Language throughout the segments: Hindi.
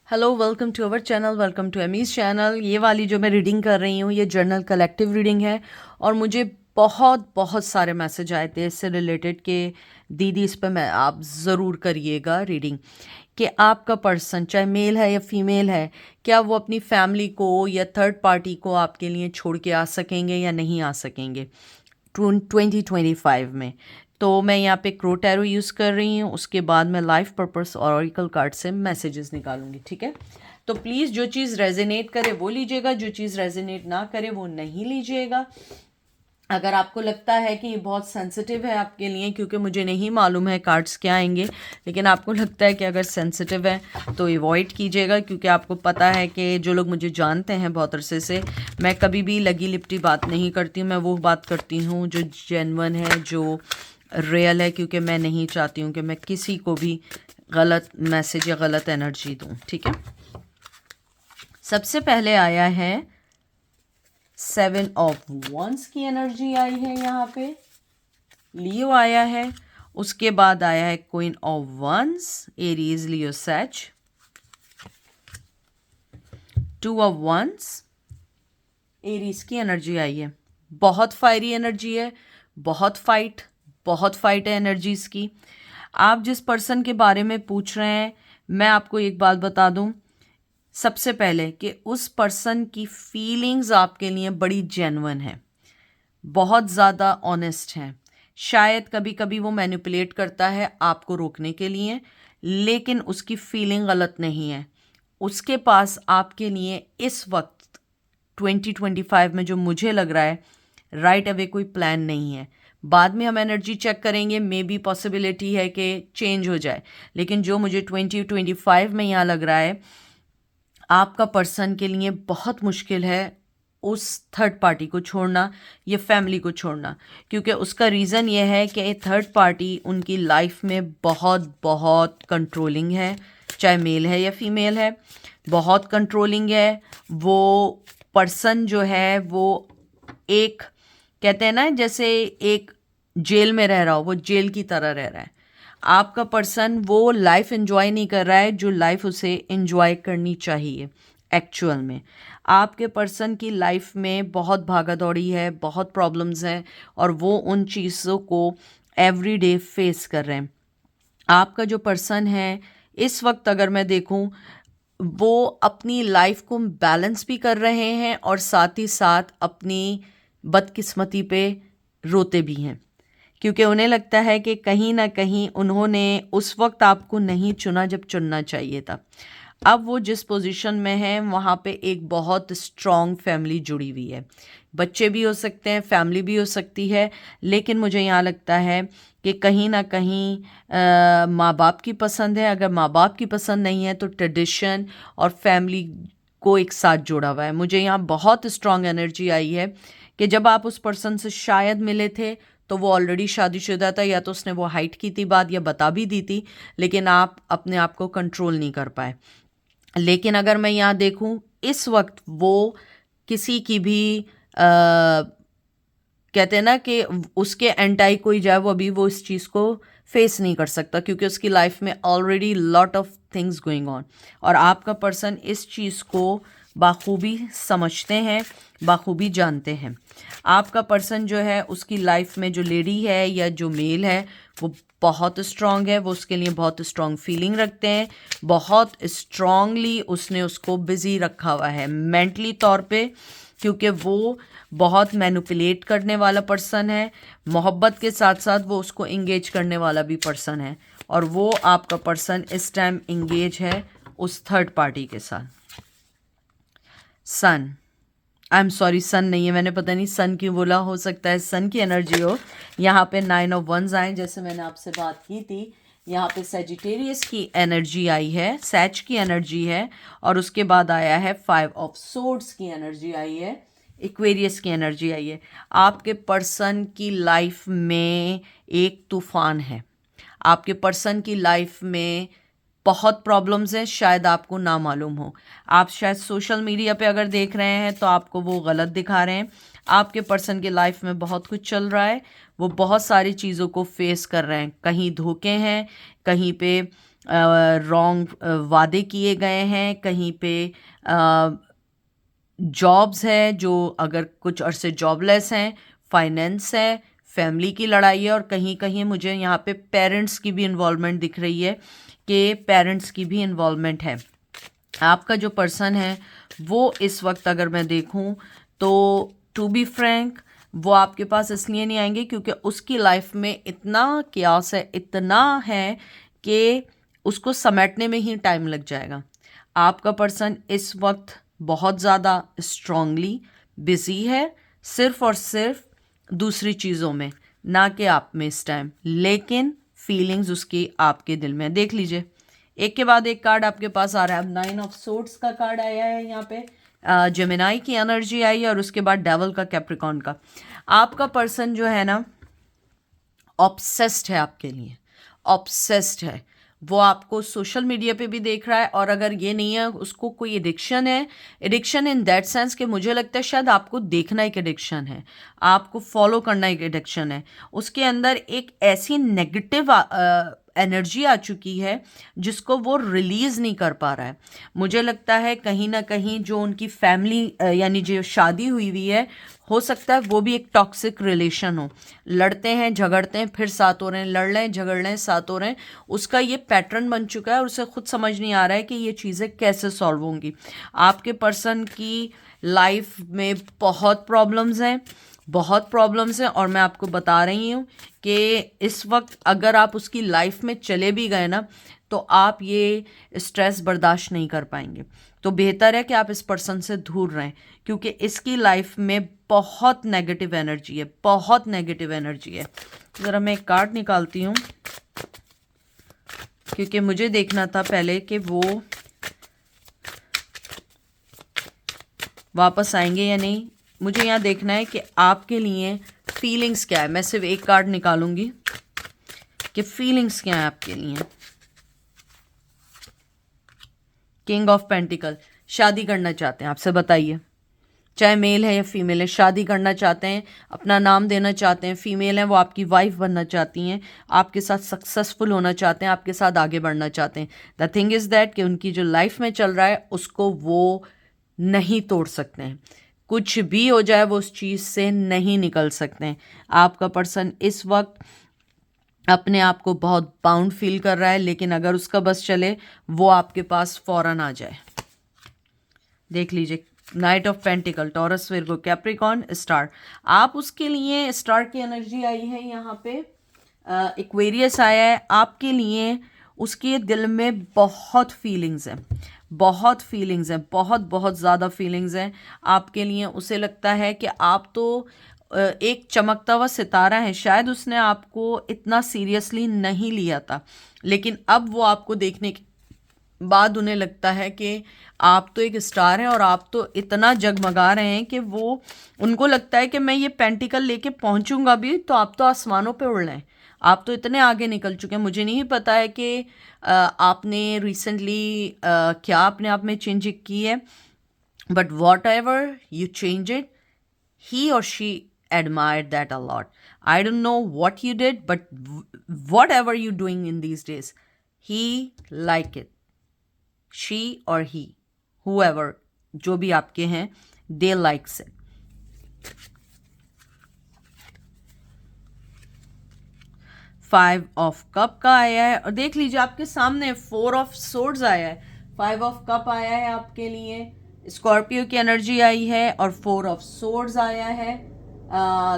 Hello, welcome to our channel, welcome to Amy's channel. ये वाली जो मैं रीडिंग कर रही हूँ ये जर्नल कलेक्टिव रीडिंग है और मुझे बहुत बहुत सारे मैसेज आए थे इससे रिलेटेड कि दीदी इस पर मैं आप ज़रूर करिएगा रीडिंग कि आपका पर्सन चाहे मेल है या फीमेल है, क्या वो अपनी फैमिली को या थर्ड पार्टी को आपके लिए छोड़ के आ सकेंगे या नहीं आ सकेंगे 2025 में। तो मैं यहाँ पे क्रो टैरो यूज़ कर रही हूँ, उसके बाद मैं लाइफ पर्पस और ऑरिकल कार्ड से मैसेजेस निकालूंगी। ठीक है, तो प्लीज़ जो चीज़ रेजोनेट करे वो लीजिएगा, जो चीज़ रेजोनेट ना करे वो नहीं लीजिएगा। अगर आपको लगता है कि ये बहुत सेंसिटिव है आपके लिए, क्योंकि मुझे नहीं मालूम है कार्ड्स क्या आएंगे, लेकिन आपको लगता है कि अगर सेंसिटिव है तो अवॉइड कीजिएगा, क्योंकि आपको पता है कि जो लोग मुझे जानते हैं बहुत अरसे से, मैं कभी भी लगी लिपटी बात नहीं करती हूँ। मैं वो बात करती हूँ जो जेन्युइन है, जो रियल है, क्योंकि मैं नहीं चाहती हूँ कि मैं किसी को भी गलत मैसेज या गलत एनर्जी दूँ। ठीक है, सबसे पहले आया है 7 ऑफ वंस की एनर्जी आई है, यहाँ पे लियो आया है। उसके बाद आया है queen of wands, Aries, Leo, सैज। 2 ऑफ वंस, एरीज की एनर्जी आई है। बहुत फायरी एनर्जी है, बहुत फाइट है एनर्जीज की। आप जिस पर्सन के बारे में पूछ रहे हैं, मैं आपको एक बात बता दूं सबसे पहले कि उस पर्सन की फीलिंग्स आपके लिए बड़ी जेन्युइन है, बहुत ज़्यादा ऑनेस्ट है। शायद कभी कभी वो मैनिपुलेट करता है आपको रोकने के लिए, लेकिन उसकी फीलिंग गलत नहीं है। उसके पास आपके लिए इस वक्त 2025 में जो मुझे लग रहा है राइट अवे कोई प्लान नहीं है। बाद में हम एनर्जी चेक करेंगे, मे बी पॉसिबिलिटी है कि चेंज हो जाए, लेकिन जो मुझे 2025 में यहाँ लग रहा है, आपका पर्सन के लिए बहुत मुश्किल है उस थर्ड पार्टी को छोड़ना या फैमिली को छोड़ना, क्योंकि उसका रीज़न ये है कि थर्ड पार्टी उनकी लाइफ में बहुत बहुत कंट्रोलिंग है, चाहे मेल है या फीमेल है, बहुत कंट्रोलिंग है। वो पर्सन जो है वो एक, कहते हैं ना, जैसे एक जेल में रह रहा हो, वो जेल की तरह रह रहा है। आपका पर्सन वो लाइफ एंजॉय नहीं कर रहा है जो लाइफ उसे एंजॉय करनी चाहिए एक्चुअल में। आपके पर्सन की लाइफ में बहुत भागा दौड़ी है, बहुत प्रॉब्लम्स हैं, और वो उन चीज़ों को एवरी डे फेस कर रहे हैं। आपका जो पर्सन है इस वक्त अगर मैं देखूं, वो अपनी लाइफ को बैलेंस भी कर रहे हैं और साथ ही साथ अपनी बदकिस्मती पे रोते भी हैं, क्योंकि उन्हें लगता है कि कहीं ना कहीं उन्होंने उस वक्त आपको नहीं चुना जब चुनना चाहिए था। अब वो जिस पोजीशन में है वहाँ पे एक बहुत स्ट्रॉन्ग फैमिली जुड़ी हुई है, बच्चे भी हो सकते हैं, फैमिली भी हो सकती है, लेकिन मुझे यहाँ लगता है कि कहीं ना कहीं माँ बाप की पसंद है। अगर माँ बाप की पसंद नहीं है तो ट्रेडिशन और फैमिली को एक साथ जोड़ा हुआ है। मुझे यहाँ बहुत स्ट्रॉन्ग एनर्जी आई है कि जब आप उस पर्सन से शायद मिले थे तो वो ऑलरेडी शादीशुदा था, या तो उसने वो हाइड की थी बात या बता भी दी थी, लेकिन आप अपने आप को कंट्रोल नहीं कर पाए। लेकिन अगर मैं यहाँ देखूँ इस वक्त वो किसी की भी कहते हैं ना कि उसके एंटाई कोई जाए, वो अभी वो इस चीज़ को फेस नहीं कर सकता, क्योंकि उसकी लाइफ में already lot of things going on, और आपका पर्सन इस चीज़ को बाखूबी समझते हैं, बाखूबी जानते हैं। आपका पर्सन जो है उसकी लाइफ में जो लेडी है या जो मेल है वो बहुत स्ट्रांग है, वो उसके लिए बहुत स्ट्रांग फीलिंग रखते हैं, बहुत स्ट्रांगली उसने उसको बिजी रखा हुआ है मेंटली तौर पे, क्योंकि वो बहुत मैनिपुलेट करने वाला पर्सन है। मोहब्बत के साथ साथ वो उसको इंगेज करने वाला भी पर्सन है, और वो आपका पर्सन इस टाइम इंगेज है उस थर्ड पार्टी के साथ। सन, आई एम सॉरी, सन नहीं है, मैंने पता नहीं सन क्यों बोला, हो सकता है सन की एनर्जी हो। यहाँ पे 9 ऑफ वंस आए, जैसे मैंने आपसे बात की थी। यहाँ पे सेजिटेरियस की एनर्जी आई है, सैच की एनर्जी है, और उसके बाद आया है 5 ऑफ सोर्ड्स की एनर्जी आई है, एक्वेरियस की एनर्जी आई है। आपके पर्सन की लाइफ में एक तूफान है। आपके पर्सन की लाइफ में बहुत प्रॉब्लम्स हैं, शायद आपको ना मालूम हो। आप शायद सोशल मीडिया पे अगर देख रहे हैं तो आपको वो गलत दिखा रहे हैं। आपके पर्सन की लाइफ में बहुत कुछ चल रहा है, वो बहुत सारी चीज़ों को फेस कर रहे हैं। कहीं धोखे हैं, कहीं पे रॉन्ग वादे किए गए हैं, कहीं पे जॉब्स है जो अगर कुछ अरसे जॉबलेस हैं, फाइनेंस है, फैमिली की लड़ाई है, और कहीं कहीं मुझे यहाँ पे पेरेंट्स की भी इन्वॉल्वमेंट दिख रही है कि पेरेंट्स की भी इन्वॉल्वमेंट है। आपका जो पर्सन है वो इस वक्त अगर मैं देखूं तो टू बी फ्रैंक वो आपके पास इसलिए नहीं आएंगे क्योंकि उसकी लाइफ में इतना क्यास है, इतना है कि उसको समेटने में ही टाइम लग जाएगा। आपका पर्सन इस वक्त बहुत ज़्यादा स्ट्रांगली बिजी है, सिर्फ और सिर्फ दूसरी चीज़ों में, ना कि आप में इस टाइम, लेकिन फीलिंग्स उसकी आपके दिल में। देख लीजिए, एक के बाद एक कार्ड आपके पास आ रहा है। अब 9 ऑफ सोर्ड्स का कार्ड आया है यहाँ पे, जेमिनाई की एनर्जी आई है, और उसके बाद डेवल का, कैप्रिकॉर्न का। आपका पर्सन जो है ना ऑब्सेस्ड है आपके लिए, ऑब्सेस्ड है। वो आपको सोशल मीडिया पे भी देख रहा है, और अगर ये नहीं है उसको कोई एडिक्शन है, एडिक्शन इन दैट सेंस कि मुझे लगता है शायद आपको देखना एक एडिक्शन है, आपको फॉलो करना एक एडिक्शन है। उसके अंदर एक ऐसी नेगेटिव एनर्जी आ चुकी है जिसको वो रिलीज़ नहीं कर पा रहा है। मुझे लगता है कहीं ना कहीं जो उनकी फैमिली यानी जो शादी हुई हुई है, हो सकता है वो भी एक टॉक्सिक रिलेशन हो। लड़ते हैं, झगड़ते हैं, फिर साथ हो रहे हैं, लड़ रहे हैं, झगड़ रहे हैं, साथ हो रहे हैं। उसका ये पैटर्न बन चुका है और उसे खुद समझ नहीं आ रहा है कि ये चीज़ें कैसे सॉल्व होंगी। आपके पर्सन की लाइफ में बहुत प्रॉब्लम्स हैं, बहुत प्रॉब्लम्स हैं, और मैं आपको बता रही हूँ कि इस वक्त अगर आप उसकी लाइफ में चले भी गए ना तो आप ये स्ट्रेस बर्दाश्त नहीं कर पाएंगे। तो बेहतर है कि आप इस पर्सन से दूर रहें, क्योंकि इसकी लाइफ में बहुत नेगेटिव एनर्जी है, बहुत नेगेटिव एनर्जी है। ज़रा मैं एक कार्ड निकालती हूँ क्योंकि मुझे देखना था पहले कि वो वापस आएंगे या नहीं। मुझे यहाँ देखना है कि आपके लिए फीलिंग्स क्या है। मैं सिर्फ एक कार्ड निकालूंगी कि फीलिंग्स क्या है आपके लिए। किंग ऑफ पेंटिकल, शादी करना चाहते हैं आपसे, बताइए, चाहे मेल है या फीमेल है, शादी करना चाहते हैं, अपना नाम देना चाहते हैं। फीमेल है वो आपकी वाइफ बनना चाहती हैं, आपके साथ सक्सेसफुल होना चाहते हैं, आपके साथ आगे बढ़ना चाहते हैं। द थिंग इज़ दैट कि उनकी जो लाइफ में चल रहा है उसको वो नहीं तोड़ सकते हैं, कुछ भी हो जाए वो उस चीज़ से नहीं निकल सकते हैं। आपका पर्सन इस वक्त अपने आप को बहुत बाउंड फील कर रहा है, लेकिन अगर उसका बस चले वो आपके पास फौरन आ जाए। देख लीजिए, night of pentacle, taurus, Virgo, Capricorn, star. आप उसके लिए स्टार की एनर्जी आई है यहाँ पे, एक्वेरियस आया है आपके लिए। उसके दिल में बहुत फीलिंग्स हैं, बहुत फीलिंग्स हैं, बहुत बहुत ज़्यादा फीलिंग्स हैं आपके लिए। उसे लगता है कि आप तो एक चमकता हुआ सितारा है। शायद उसने आपको इतना सीरियसली नहीं लिया था, लेकिन अब वो आपको देखने के बाद उन्हें लगता है कि आप तो एक स्टार हैं और आप तो इतना जगमगा रहे हैं कि वो, उनको लगता है कि मैं ये पेंटिकल लेके पहुंचूंगा भी तो आप तो आसमानों पे उड़ रहे हैं, आप तो इतने आगे निकल चुके हैं। मुझे नहीं पता है कि आपने रिसेंटली क्या अपने आप में चेंज की है, but what ever you change it, he or she admired that a lot. I don't know what you did, but whatever you're doing in these days, he like it. She or he, whoever, जो भी आपके हैं, they likes it. 5 of cup का आया है, और देख लीजिए आपके सामने 4 ऑफ सोर्ड्स आया है, 5 ऑफ कप आया है आपके लिए, स्कॉर्पियो की एनर्जी आई है, और 4 ऑफ सोर्ड्स आया है,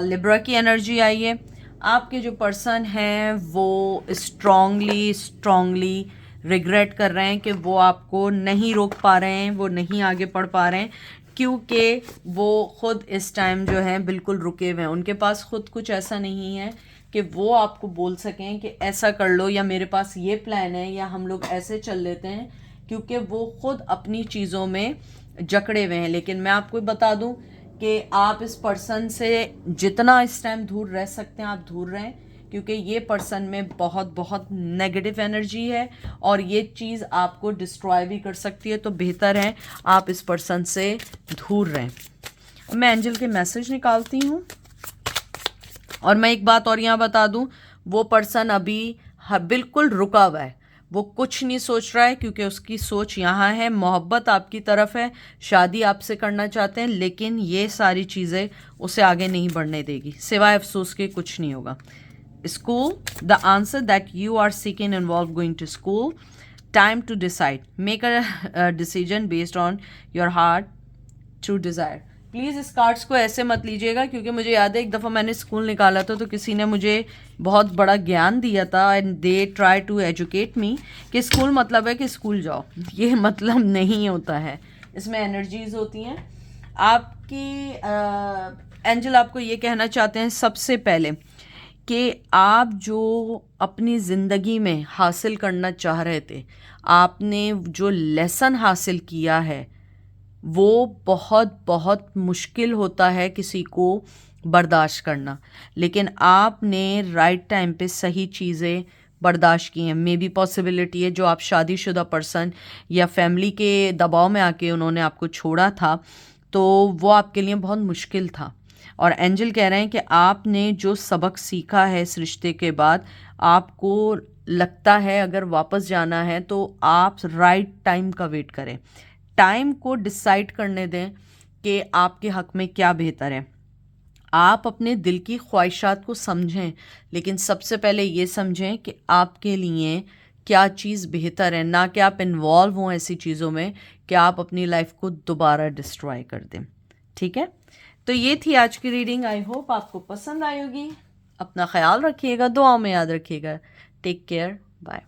लिब्रा की एनर्जी आई है। आपके जो पर्सन हैं वो स्ट्रांगली रिग्रेट कर रहे हैं कि वो आपको नहीं रोक पा रहे हैं, वो नहीं आगे बढ़ पा रहे हैं, क्योंकि वो खुद इस टाइम जो है बिल्कुल रुके हुए हैं। उनके पास खुद कुछ ऐसा नहीं है कि वो आपको बोल सकें कि ऐसा कर लो, या मेरे पास ये प्लान है, या हम लोग ऐसे चल लेते हैं, क्योंकि वो खुद अपनी चीज़ों में जकड़े हुए हैं। लेकिन मैं आपको बता दूं कि आप इस पर्सन से जितना इस टाइम दूर रह सकते हैं आप दूर रहें, क्योंकि ये पर्सन में बहुत बहुत नेगेटिव एनर्जी है और ये चीज़ आपको डिस्ट्रॉय भी कर सकती है। तो बेहतर है आप इस पर्सन से दूर रहें। मैं एंजल के मैसेज निकालती हूँ, और मैं एक बात और यहाँ बता दूँ, वो पर्सन अभी बिल्कुल रुका हुआ है, वो कुछ नहीं सोच रहा है क्योंकि उसकी सोच यहाँ है, मोहब्बत आपकी तरफ है, शादी आपसे करना चाहते हैं, लेकिन ये सारी चीज़ें उसे आगे नहीं बढ़ने देगी, सिवाय अफसोस के कुछ नहीं होगा। School, the answer that you are seeking involve going to school. Time to decide. Make a decision based on your heart true desire. Please इस कार्ड्स को ऐसे मत लीजिएगा, क्योंकि मुझे याद है एक दफ़ा मैंने स्कूल निकाला था तो किसी ने मुझे बहुत बड़ा ज्ञान दिया था and they try to educate me कि स्कूल मतलब है कि स्कूल जाओ। ये मतलब नहीं होता है, इसमें एनर्जीज होती हैं आपकी। एंजल आपको ये कहना चाहते हैं सबसे पहले कि आप जो अपनी ज़िंदगी में हासिल करना चाह रहे थे, आपने जो लेसन हासिल किया है, वो बहुत बहुत मुश्किल होता है किसी को बर्दाश्त करना, लेकिन आपने राइट टाइम पे सही चीज़ें बर्दाश्त की हैं। मे बी पॉसिबिलिटी है जो आप शादीशुदा पर्सन या फैमिली के दबाव में आके उन्होंने आपको छोड़ा था, तो वो आपके लिए बहुत मुश्किल था। और एंजल कह रहे हैं कि आपने जो सबक सीखा है इस रिश्ते के बाद, आपको लगता है अगर वापस जाना है तो आप राइट टाइम का वेट करें, टाइम को डिसाइड करने दें कि आपके हक़ में क्या बेहतर है। आप अपने दिल की ख्वाहिशात को समझें, लेकिन सबसे पहले ये समझें कि आपके लिए क्या चीज़ बेहतर है, ना कि आप इन्वॉल्व हों ऐसी चीज़ों में कि आप अपनी लाइफ को दोबारा डिस्ट्रॉय कर दें। ठीक है, तो ये थी आज की रीडिंग। आई होप आपको पसंद आई होगी। अपना ख्याल रखिएगा, दुआओं में याद रखिएगा। Take care, bye.